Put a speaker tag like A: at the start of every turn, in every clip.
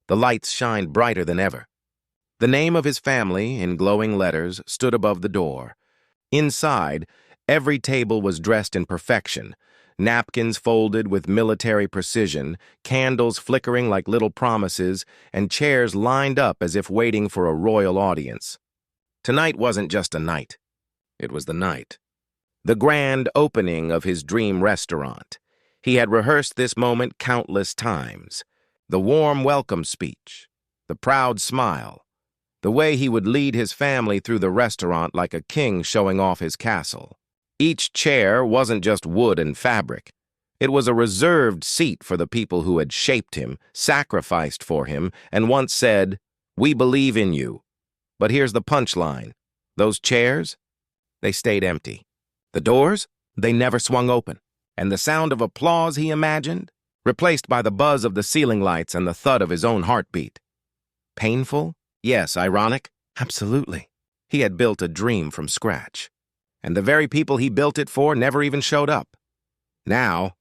A: The lights shined brighter than ever. The name of his family, in glowing letters, stood above the door. Inside, every table was dressed in perfection, napkins folded with military precision, candles flickering like little promises, and chairs lined up as if waiting for a royal audience. Tonight wasn't just a night. It was the night. The grand opening of his dream restaurant. He had rehearsed this moment countless times. The warm welcome speech, the proud smile, the way he would lead his family through the restaurant like a king showing off his castle. Each chair wasn't just wood and fabric. It was a reserved seat for the people who had shaped him, sacrificed for him, and once said, "We believe in you." But here's the punchline. Those chairs? They stayed empty. The doors? They never swung open. And the sound of applause he imagined? Replaced by the buzz of the ceiling lights and the thud of his own heartbeat. Painful? Yes. Ironic? Absolutely. He had built a dream from scratch. And the very people he built it for never even showed up. Now,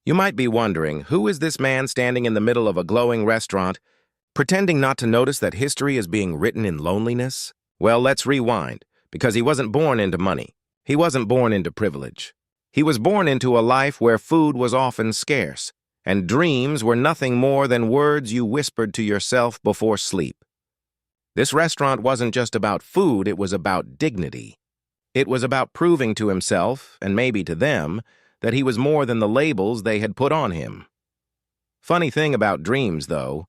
A: you might be wondering, who is this man standing in the middle of a glowing restaurant, pretending not to notice that history is being written in loneliness? Well, let's rewind, because he wasn't born into money. He wasn't born into privilege. He was born into a life where food was often scarce, and dreams were nothing more than words you whispered to yourself before sleep. This restaurant wasn't just about food, it was about dignity. It was about proving to himself, and maybe to them, that he was more than the labels they had put on him. Funny thing about dreams, though,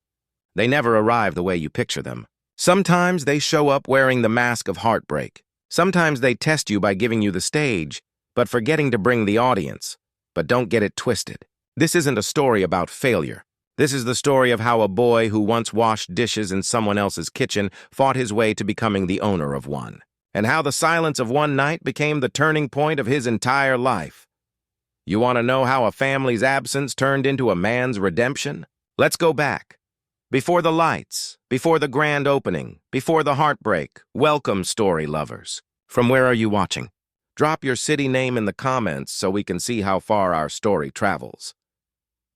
A: they never arrive the way you picture them. Sometimes they show up wearing the mask of heartbreak. Sometimes they test you by giving you the stage, but forgetting to bring the audience. But don't get it twisted. This isn't a story about failure. This is the story of how a boy who once washed dishes in someone else's kitchen fought his way to becoming the owner of one, and how the silence of one night became the turning point of his entire life. You want to know how a family's absence turned into a man's redemption? Let's go back. Before the lights, before the grand opening, before the heartbreak, welcome, story lovers. From where are you watching? Drop your city name in the comments so we can see how far our story travels.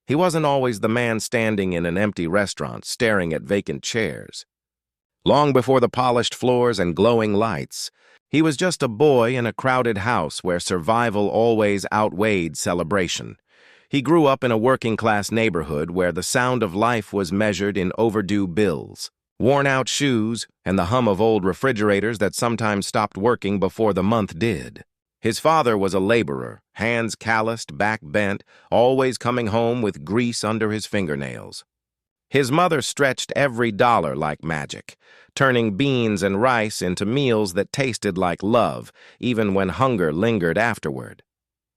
A: He wasn't always the man standing in an empty restaurant staring at vacant chairs. Long before the polished floors and glowing lights, he was just a boy in a crowded house where survival always outweighed celebration. He grew up in a working-class neighborhood where the sound of life was measured in overdue bills, worn-out shoes, and the hum of old refrigerators that sometimes stopped working before the month did. His father was a laborer, hands calloused, back bent, always coming home with grease under his fingernails. His mother stretched every dollar like magic, turning beans and rice into meals that tasted like love, even when hunger lingered afterward.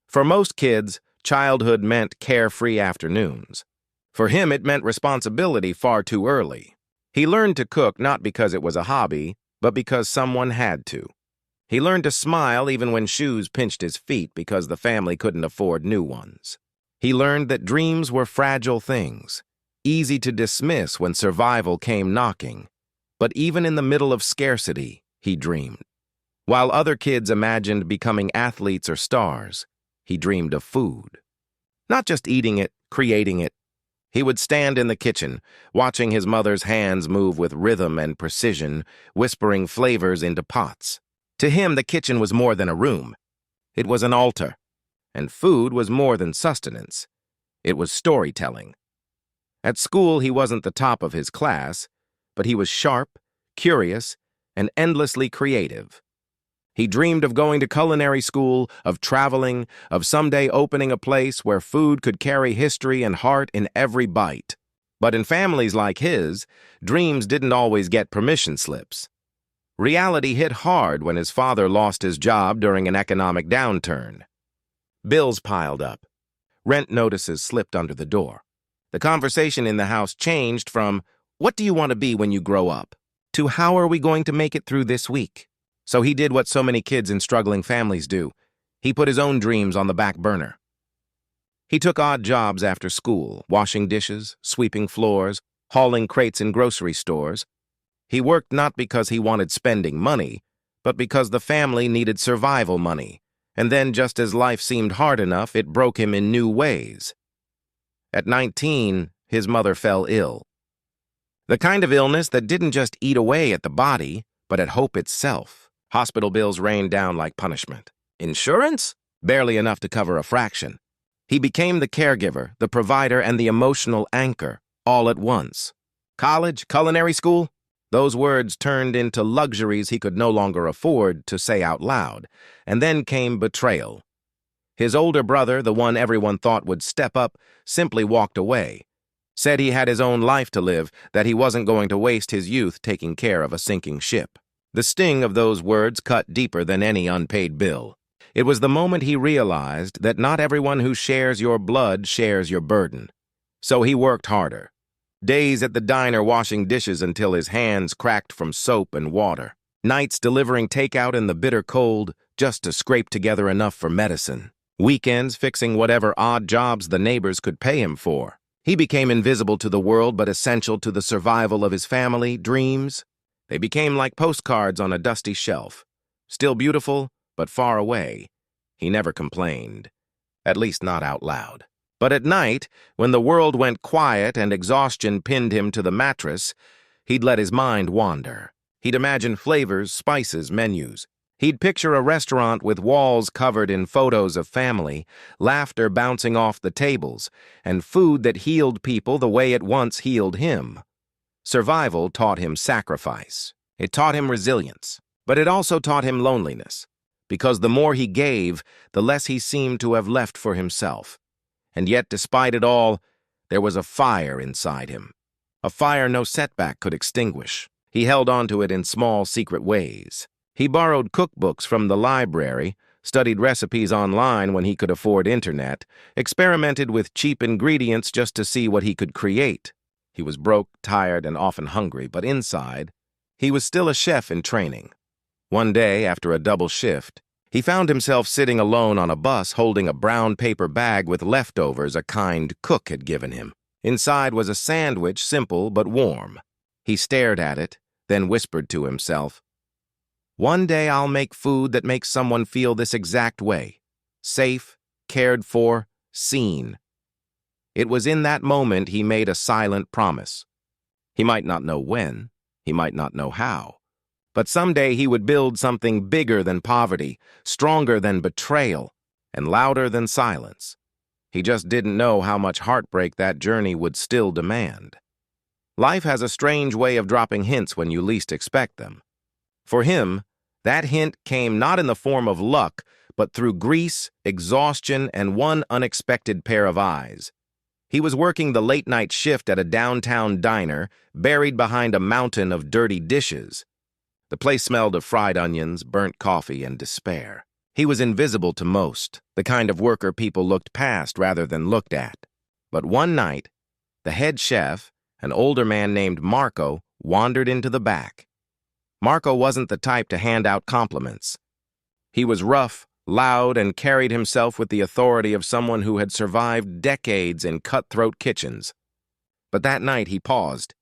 A: For most kids, childhood meant carefree afternoons. For him, it meant responsibility far too early. He learned to cook not because it was a hobby, but because someone had to. He learned to smile even when shoes pinched his feet because the family couldn't afford new ones. He learned that dreams were fragile things, easy to dismiss when survival came knocking. But even in the middle of scarcity, he dreamed. While other kids imagined becoming athletes or stars, he dreamed of food. Not just eating it, creating it. He would stand in the kitchen, watching his mother's hands move with rhythm and precision, whispering flavors into pots. To him, the kitchen was more than a room. It was an altar. And food was more than sustenance. It was storytelling. At school, he wasn't the top of his class, but he was sharp, curious, and endlessly creative. He dreamed of going to culinary school, of traveling, of someday opening a place where food could carry history and heart in every bite. But in families like his, dreams didn't always get permission slips. Reality hit hard when his father lost his job during an economic downturn. Bills piled up. Rent notices slipped under the door. The conversation in the house changed from, "What do you want to be when you grow up?" to "How are we going to make it through this week?" So he did what so many kids in struggling families do. He put his own dreams on the back burner. He took odd jobs after school, washing dishes, sweeping floors, hauling crates in grocery stores. He worked not because he wanted spending money, but because the family needed survival money. And then, just as life seemed hard enough, it broke him in new ways. At 19, his mother fell ill. The kind of illness that didn't just eat away at the body, but at hope itself. Hospital bills rained down like punishment. Insurance? Barely enough to cover a fraction. He became the caregiver, the provider, and the emotional anchor, all at once. College? Culinary school? Those words turned into luxuries he could no longer afford to say out loud. And then came betrayal. His older brother, the one everyone thought would step up, simply walked away. Said he had his own life to live, that he wasn't going to waste his youth taking care of a sinking ship. The sting of those words cut deeper than any unpaid bill. It was the moment he realized that not everyone who shares your blood shares your burden. So he worked harder. Days at the diner washing dishes until his hands cracked from soap and water. Nights delivering takeout in the bitter cold just to scrape together enough for medicine. Weekends fixing whatever odd jobs the neighbors could pay him for. He became invisible to the world but essential to the survival of his family, dreams. They became like postcards on a dusty shelf. Still beautiful, but far away. He never complained. At least not out loud. But at night, when the world went quiet and exhaustion pinned him to the mattress, he'd let his mind wander. He'd imagine flavors, spices, menus. He'd picture a restaurant with walls covered in photos of family, laughter bouncing off the tables, and food that healed people the way it once healed him. Survival taught him sacrifice. It taught him resilience. But it also taught him loneliness. Because the more he gave, the less he seemed to have left for himself. And yet, despite it all, there was a fire inside him. A fire no setback could extinguish. He held on to it in small, secret ways. He borrowed cookbooks from the library, studied recipes online when he could afford internet, experimented with cheap ingredients just to see what he could create. He was broke, tired, and often hungry, but inside, he was still a chef in training. One day, after a double shift, he found himself sitting alone on a bus holding a brown paper bag with leftovers a kind cook had given him. Inside was a sandwich, simple but warm. He stared at it, then whispered to himself, "One day I'll make food that makes someone feel this exact way. Safe, cared for, seen." It was in that moment he made a silent promise. He might not know when, he might not know how. But someday he would build something bigger than poverty, stronger than betrayal, and louder than silence. He just didn't know how much heartbreak that journey would still demand. Life has a strange way of dropping hints when you least expect them. For him, that hint came not in the form of luck, but through grease, exhaustion, and one unexpected pair of eyes. He was working the late-night shift at a downtown diner, buried behind a mountain of dirty dishes. The place smelled of fried onions, burnt coffee, and despair. He was invisible to most, the kind of worker people looked past rather than looked at. But one night, the head chef, an older man named Marco, wandered into the back. Marco wasn't the type to hand out compliments. He was rough, loud, and carried himself with the authority of someone who had survived decades in cutthroat kitchens. But that night he paused.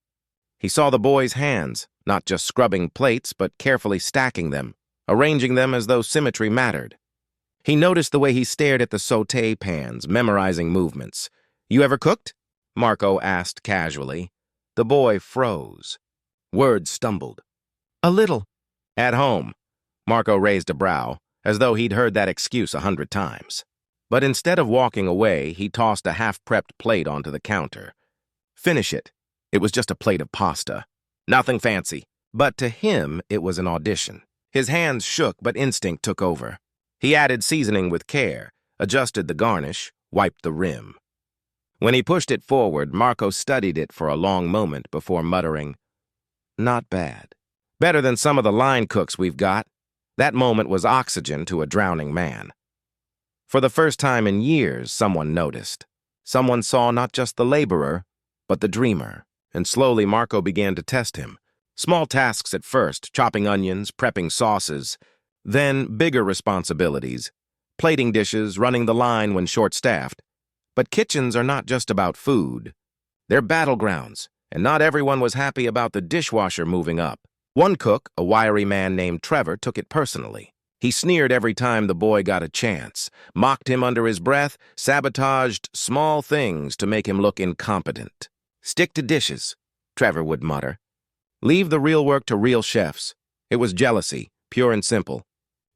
A: He saw the boy's hands, not just scrubbing plates, but carefully stacking them, arranging them as though symmetry mattered. He noticed the way he stared at the sauté pans, memorizing movements. "You ever cooked?" Marco asked casually. The boy froze. Words stumbled. "A little." "At home." Marco raised a brow, as though he'd heard that excuse 100 times. But instead of walking away, he tossed a half-prepped plate onto the counter. "Finish it." It was just a plate of pasta. Nothing fancy. But to him, it was an audition. His hands shook, but instinct took over. He added seasoning with care, adjusted the garnish, wiped the rim. When he pushed it forward, Marco studied it for a long moment before muttering, "Not bad. Better than some of the line cooks we've got." That moment was oxygen to a drowning man. For the first time in years, someone noticed. Someone saw not just the laborer, but the dreamer. And slowly Marco began to test him. Small tasks at first, chopping onions, prepping sauces. Then bigger responsibilities, plating dishes, running the line when short-staffed. But kitchens are not just about food. They're battlegrounds, and not everyone was happy about the dishwasher moving up. One cook, a wiry man named Trevor, took it personally. He sneered every time the boy got a chance, mocked him under his breath, sabotaged small things to make him look incompetent. "Stick to dishes. Trevor would mutter. Leave the real work to real chefs. It was jealousy, pure and simple.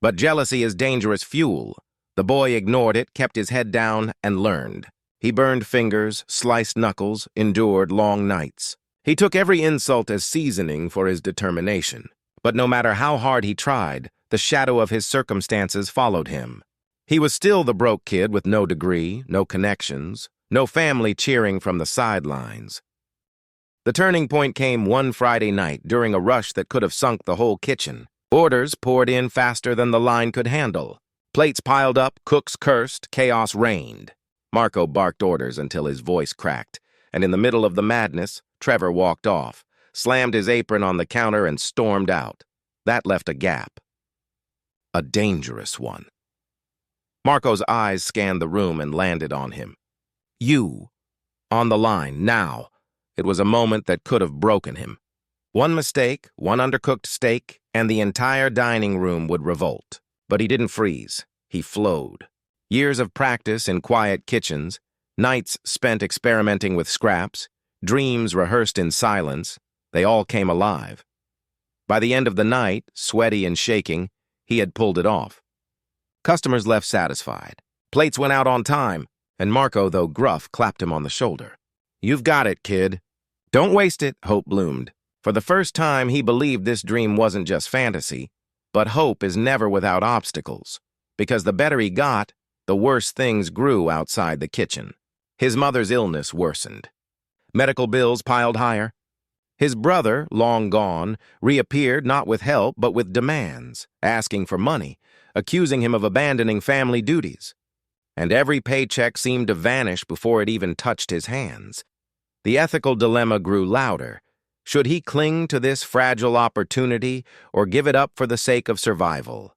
A: But jealousy is dangerous fuel. The boy ignored it, kept his head down, and learned. He burned fingers, sliced knuckles, endured long nights. He took every insult as seasoning for his determination. But no matter how hard he tried, the shadow of his circumstances followed him. He was still the broke kid with no degree, no connections, no family cheering from the sidelines. The turning point came one Friday night during a rush that could have sunk the whole kitchen. Orders poured in faster than the line could handle. Plates piled up, cooks cursed, chaos reigned. Marco barked orders until his voice cracked, and in the middle of the madness, Trevor walked off, slammed his apron on the counter, and stormed out. That left a gap. A dangerous one. Marco's eyes scanned the room and landed on him. You. On the line, now. It was a moment that could have broken him. One mistake, one undercooked steak, and the entire dining room would revolt. But he didn't freeze. He flowed. Years of practice in quiet kitchens, nights spent experimenting with scraps, dreams rehearsed in silence, they all came alive. By the end of the night, sweaty and shaking, he had pulled it off. Customers left satisfied. Plates went out on time, and Marco, though gruff, clapped him on the shoulder. You've got it, kid. Don't waste it, hope bloomed. For the first time, he believed this dream wasn't just fantasy, but hope is never without obstacles, because the better he got, the worse things grew outside the kitchen. His mother's illness worsened. Medical bills piled higher. His brother, long gone, reappeared not with help but with demands, asking for money, accusing him of abandoning family duties. And every paycheck seemed to vanish before it even touched his hands. The ethical dilemma grew louder. Should he cling to this fragile opportunity or give it up for the sake of survival?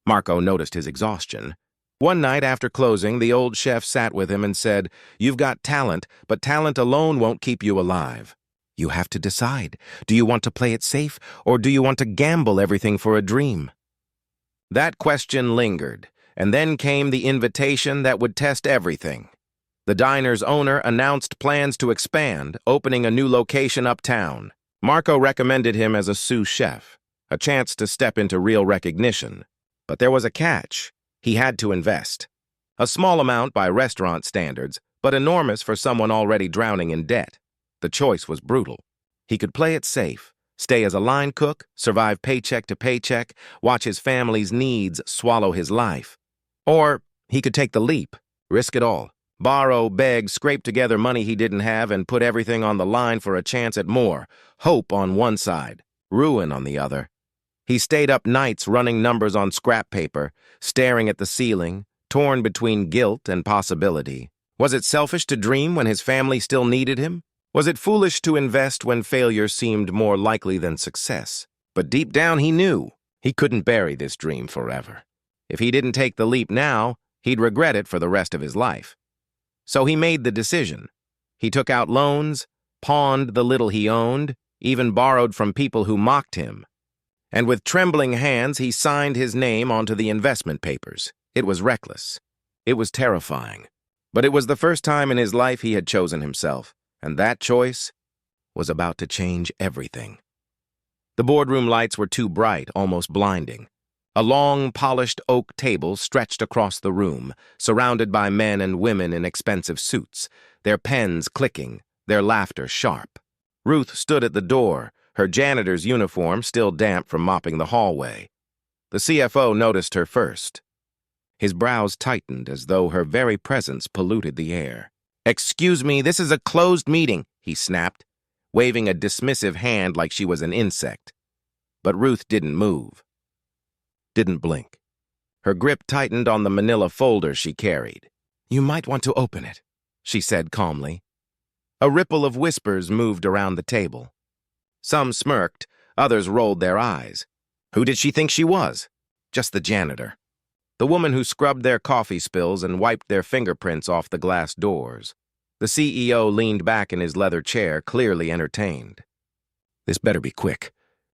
A: Marco noticed his exhaustion. One night after closing, the old chef sat with him and said, "You've got talent, but talent alone won't keep you alive. You have to decide. Do you want to play it safe, or do you want to gamble everything for a dream?" That question lingered, and then came the invitation that would test everything. The diner's owner announced plans to expand, opening a new location uptown. Marco recommended him as a sous chef, a chance to step into real recognition. But there was a catch. He had to invest. A small amount by restaurant standards, but enormous for someone already drowning in debt. The choice was brutal. He could play it safe, stay as a line cook, survive paycheck to paycheck, watch his family's needs swallow his life. Or he could take the leap, risk it all. Borrow, beg, scrape together money he didn't have and put everything on the line for a chance at more. Hope on one side, ruin on the other. He stayed up nights running numbers on scrap paper, staring at the ceiling, torn between guilt and possibility. Was it selfish to dream when his family still needed him? Was it foolish to invest when failure seemed more likely than success? But deep down he knew he couldn't bury this dream forever. If he didn't take the leap now, he'd regret it for the rest of his life. So he made the decision. He took out loans, pawned the little he owned, even borrowed from people who mocked him. And with trembling hands, he signed his name onto the investment papers. It was reckless. It was terrifying. But it was the first time in his life he had chosen himself, and that choice was about to change everything. The boardroom lights were too bright, almost blinding. A long, polished oak table stretched across the room, surrounded by men and women in expensive suits, their pens clicking, their laughter sharp. Ruth stood at the door, her janitor's uniform still damp from mopping the hallway. The CFO noticed her first. His brows tightened as though her very presence polluted the air. "Excuse me, this is a closed meeting," he snapped, waving a dismissive hand like she was an insect. But Ruth didn't move. Didn't blink. Her grip tightened on the manila folder she carried. "You might want to open it," she said calmly. A ripple of whispers moved around the table. Some smirked, others rolled their eyes. Who did she think she was? Just the janitor. The woman who scrubbed their coffee spills and wiped their fingerprints off the glass doors. The CEO leaned back in his leather chair, clearly entertained. "This better be quick.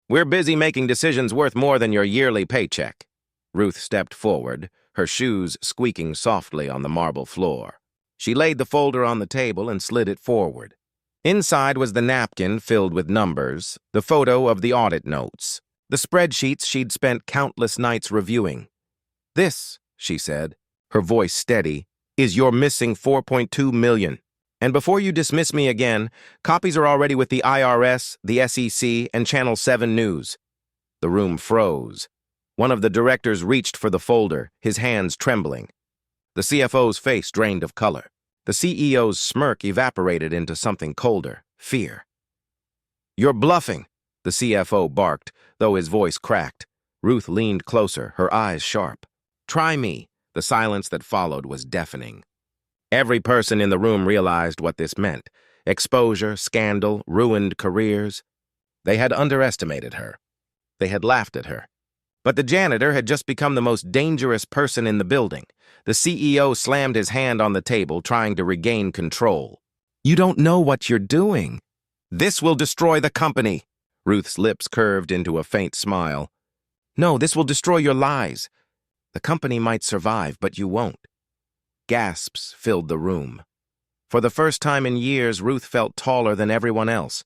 A: We're busy making decisions worth more than your yearly paycheck." Ruth stepped forward, her shoes squeaking softly on the marble floor. She laid the folder on the table and slid it forward. Inside was the napkin filled with numbers, the photo of the audit notes, the spreadsheets she'd spent countless nights reviewing. "This," she said, her voice steady, "is your missing 4.2 million. And before you dismiss me again, copies are already with the IRS, the SEC, and Channel 7 News." The room froze. One of the directors reached for the folder, his hands trembling. The CFO's face drained of color. The CEO's smirk evaporated into something colder, fear. "You're bluffing," the CFO barked, though his voice cracked. Ruth leaned closer, her eyes sharp. "Try me." The silence that followed was deafening. Every person in the room realized what this meant. Exposure, scandal, ruined careers. They had underestimated her. They had laughed at her. But the janitor had just become the most dangerous person in the building. The CEO slammed his hand on the table, trying to regain control. "You don't know what you're doing. This will destroy the company." Ruth's lips curved into a faint smile. "No, this will destroy your lies. The company might survive, but you won't." Gasps filled the room. For the first time in years, Ruth felt taller than everyone else.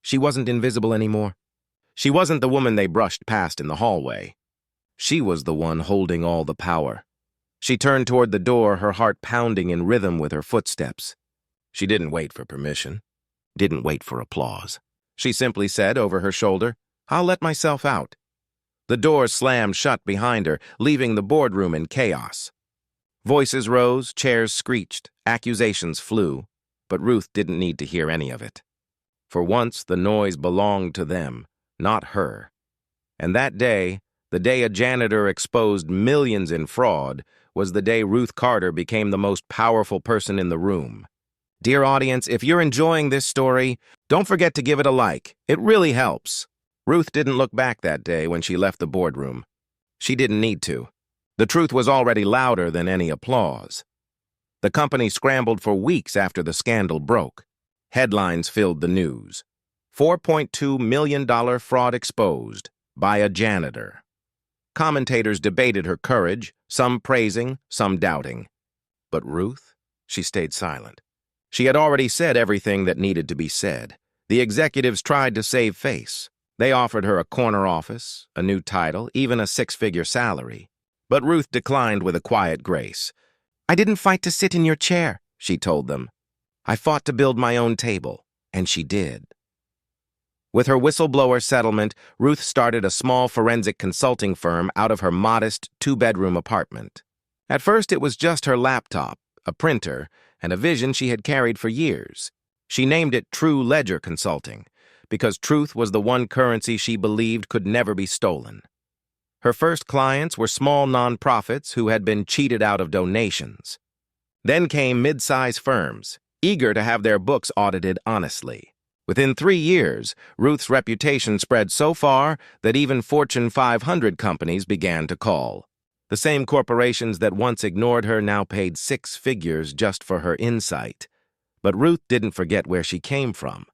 A: She wasn't invisible anymore. She wasn't the woman they brushed past in the hallway. She was the one holding all the power. She turned toward the door, her heart pounding in rhythm with her footsteps. She didn't wait for permission, didn't wait for applause. She simply said over her shoulder, "I'll let myself out." The door slammed shut behind her, leaving the boardroom in chaos. Voices rose, chairs screeched, accusations flew, but Ruth didn't need to hear any of it. For once, the noise belonged to them, not her. And that day, the day a janitor exposed millions in fraud, was the day Ruth Carter became the most powerful person in the room. Dear audience, if you're enjoying this story, don't forget to give it a like. It really helps. Ruth didn't look back that day when she left the boardroom. She didn't need to. The truth was already louder than any applause. The company scrambled for weeks after the scandal broke. Headlines filled the news. $4.2 million fraud exposed by a janitor. Commentators debated her courage, some praising, some doubting. But Ruth? She stayed silent. She had already said everything that needed to be said. The executives tried to save face. They offered her a corner office, a new title, even a six-figure salary. But Ruth declined with a quiet grace. "I didn't fight to sit in your chair," she told them. "I fought to build my own table," and she did. With her whistleblower settlement, Ruth started a small forensic consulting firm out of her modest two-bedroom apartment. At first, it was just her laptop, a printer, and a vision she had carried for years. She named it True Ledger Consulting, because truth was the one currency she believed could never be stolen. Her first clients were small nonprofits who had been cheated out of donations. Then came mid-size firms, eager to have their books audited honestly. Within 3 years, Ruth's reputation spread so far that even Fortune 500 companies began to call. The same corporations that once ignored her now paid 6 figures just for her insight. But Ruth didn't forget where she came from.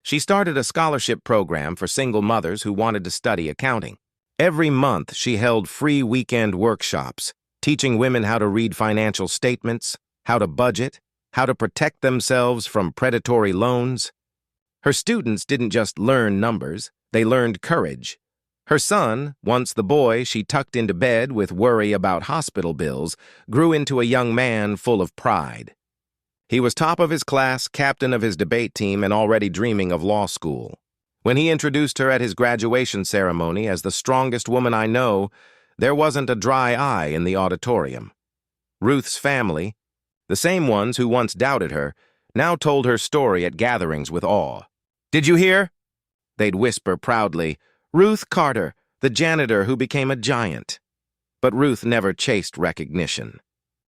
A: She started a scholarship program for single mothers who wanted to study accounting. Every month, she held free weekend workshops, teaching women how to read financial statements, how to budget, how to protect themselves from predatory loans. Her students didn't just learn numbers, they learned courage. Her son, once the boy she tucked into bed with worry about hospital bills, grew into a young man full of pride. He was top of his class, captain of his debate team, and already dreaming of law school. When he introduced her at his graduation ceremony as the strongest woman I know, there wasn't a dry eye in the auditorium. Ruth's family, the same ones who once doubted her, now told her story at gatherings with awe. "Did you hear?" They'd whisper proudly, "Ruth Carter, the janitor who became a giant." But Ruth never chased recognition.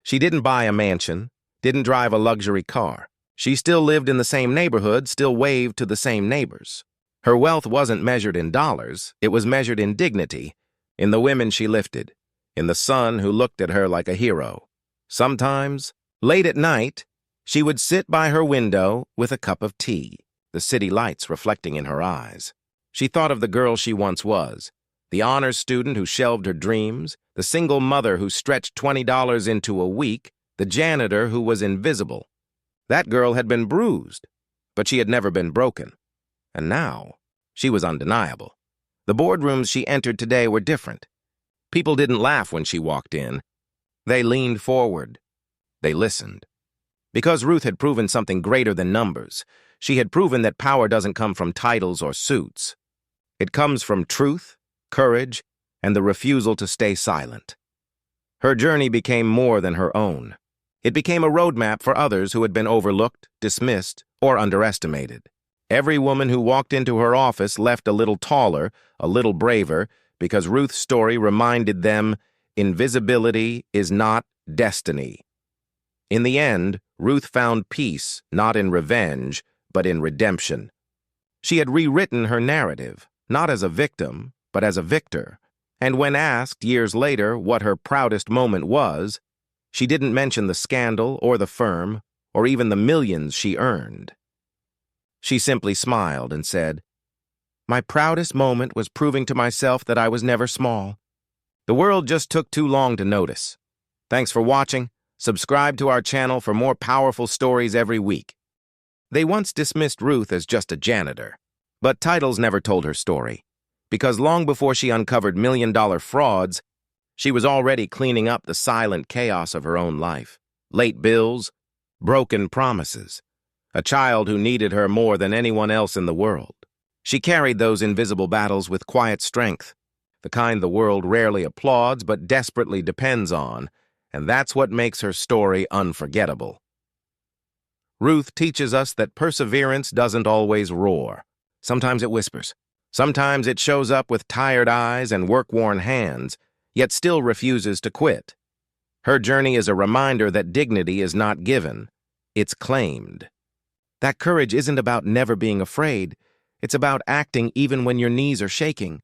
A: She didn't buy a mansion, didn't drive a luxury car. She still lived in the same neighborhood, still waved to the same neighbors. Her wealth wasn't measured in dollars, it was measured in dignity, in the women she lifted, in the son who looked at her like a hero. Sometimes, late at night, she would sit by her window with a cup of tea, the city lights reflecting in her eyes. She thought of the girl she once was, the honors student who shelved her dreams, the single mother who stretched $20 into a week, the janitor who was invisible. That girl had been bruised, but she had never been broken. And now, she was undeniable. The boardrooms she entered today were different. People didn't laugh when she walked in. They leaned forward. They listened. Because Ruth had proven something greater than numbers, she had proven that power doesn't come from titles or suits. It comes from truth, courage, and the refusal to stay silent. Her journey became more than her own. It became a roadmap for others who had been overlooked, dismissed, or underestimated. Every woman who walked into her office left a little taller, a little braver, because Ruth's story reminded them invisibility is not destiny. In the end, Ruth found peace not in revenge, but in redemption. She had rewritten her narrative, not as a victim, but as a victor. And when asked years later what her proudest moment was, she didn't mention the scandal or the firm, or even the millions she earned. She simply smiled and said, "My proudest moment was proving to myself that I was never small. The world just took too long to notice." Thanks for watching. Subscribe to our channel for more powerful stories every week. They once dismissed Ruth as just a janitor, but titles never told her story, because long before she uncovered million-dollar frauds, she was already cleaning up the silent chaos of her own life. Late bills, broken promises, a child who needed her more than anyone else in the world. She carried those invisible battles with quiet strength, the kind the world rarely applauds but desperately depends on, and that's what makes her story unforgettable. Ruth teaches us that perseverance doesn't always roar. Sometimes it whispers. Sometimes it shows up with tired eyes and work-worn hands, yet still refuses to quit. Her journey is a reminder that dignity is not given, it's claimed. That courage isn't about never being afraid, it's about acting even when your knees are shaking.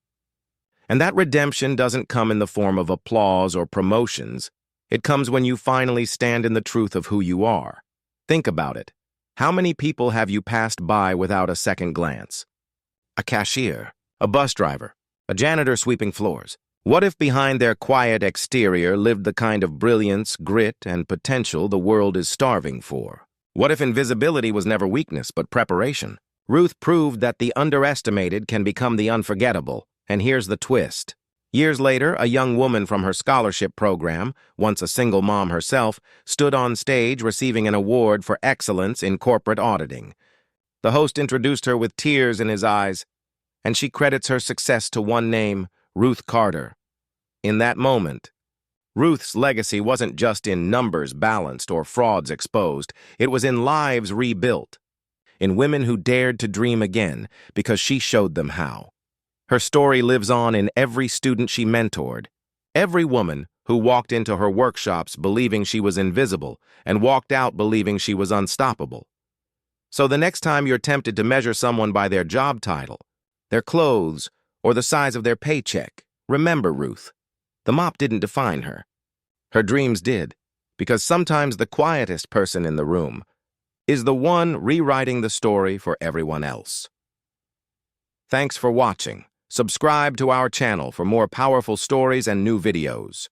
A: And that redemption doesn't come in the form of applause or promotions. It comes when you finally stand in the truth of who you are. Think about it. How many people have you passed by without a second glance? A cashier, a bus driver, a janitor sweeping floors. What if behind their quiet exterior lived the kind of brilliance, grit, and potential the world is starving for? What if invisibility was never weakness but preparation? Ruth proved that the underestimated can become the unforgettable, and here's the twist. Years later, a young woman from her scholarship program, once a single mom herself, stood on stage receiving an award for excellence in corporate auditing. The host introduced her with tears in his eyes, and she credits her success to one name, Ruth Carter. In that moment, Ruth's legacy wasn't just in numbers balanced or frauds exposed, it was in lives rebuilt, in women who dared to dream again because she showed them how. Her story lives on in every student she mentored, every woman who walked into her workshops believing she was invisible and walked out believing she was unstoppable. So the next time you're tempted to measure someone by their job title, their clothes, or the size of their paycheck, remember Ruth. The mop didn't define her. Her dreams did, because sometimes the quietest person in the room is the one rewriting the story for everyone else. Thanks for watching. Subscribe to our channel for more powerful stories and new videos.